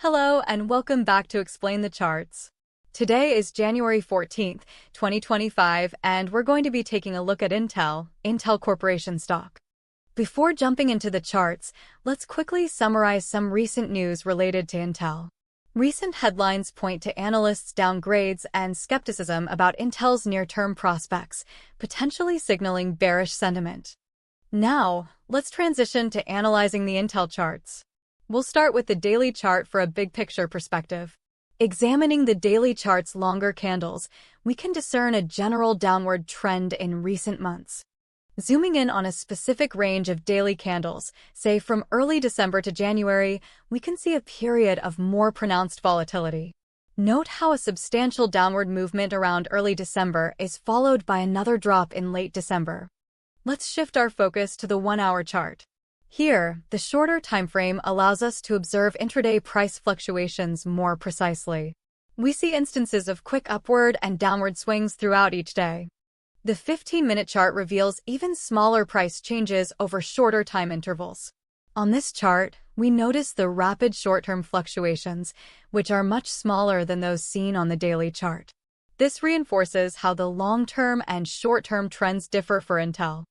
Hello and welcome back to Explain the Charts. Today is January 14th, 2025, and we're going to be taking a look at Intel Corporation stock. Before jumping into the charts, let's quickly summarize some recent news related to Intel. Recent headlines point to analysts' downgrades and skepticism about Intel's near-term prospects, potentially signaling bearish sentiment. Now, let's transition to analyzing the Intel charts. We'll start with the daily chart for a big-picture perspective. Examining the daily chart's longer candles, we can discern a general downward trend in recent months. Zooming in on a specific range of daily candles, say from early December to January, we can see a period of more pronounced volatility. Note how a substantial downward movement around early December is followed by another drop in late December. Let's shift our focus to the 1-hour chart. Here, the shorter timeframe allows us to observe intraday price fluctuations more precisely. We see instances of quick upward and downward swings throughout each day. The 15-minute chart reveals even smaller price changes over shorter time intervals. On this chart, we notice the rapid short-term fluctuations, which are much smaller than those seen on the daily chart. This reinforces how the long-term and short-term trends differ for Intel.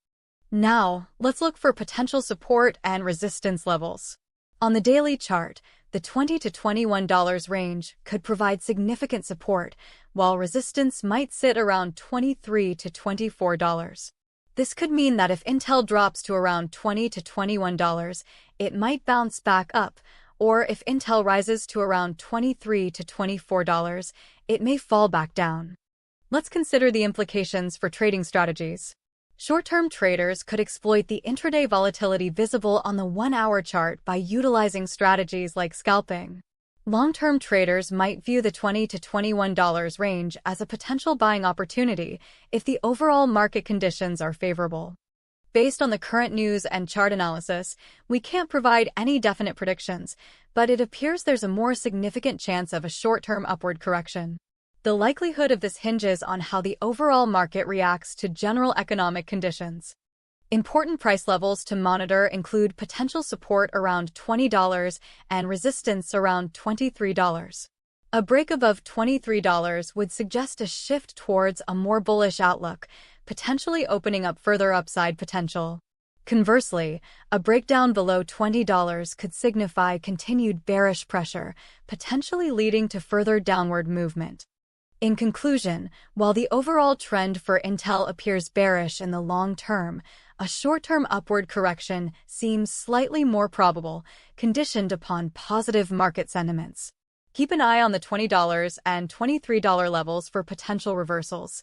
Now, let's look for potential support and resistance levels. On the daily chart, the $20 to $21 range could provide significant support, while resistance might sit around $23 to $24. This could mean that if Intel drops to around $20 to $21, it might bounce back up, or if Intel rises to around $23 to $24, it may fall back down. Let's consider the implications for trading strategies. Short-term traders could exploit the intraday volatility visible on the 1-hour chart by utilizing strategies like scalping. Long-term traders might view the $20 to $21 range as a potential buying opportunity if the overall market conditions are favorable. Based on the current news and chart analysis, we can't provide any definite predictions, but it appears there's a more significant chance of a short-term upward correction. The likelihood of this hinges on how the overall market reacts to general economic conditions. Important price levels to monitor include potential support around $20 and resistance around $23. A break above $23 would suggest a shift towards a more bullish outlook, potentially opening up further upside potential. Conversely, a breakdown below $20 could signify continued bearish pressure, potentially leading to further downward movement. In conclusion, while the overall trend for Intel appears bearish in the long term, a short-term upward correction seems slightly more probable, conditioned upon positive market sentiments. Keep an eye on the $20 and $23 levels for potential reversals.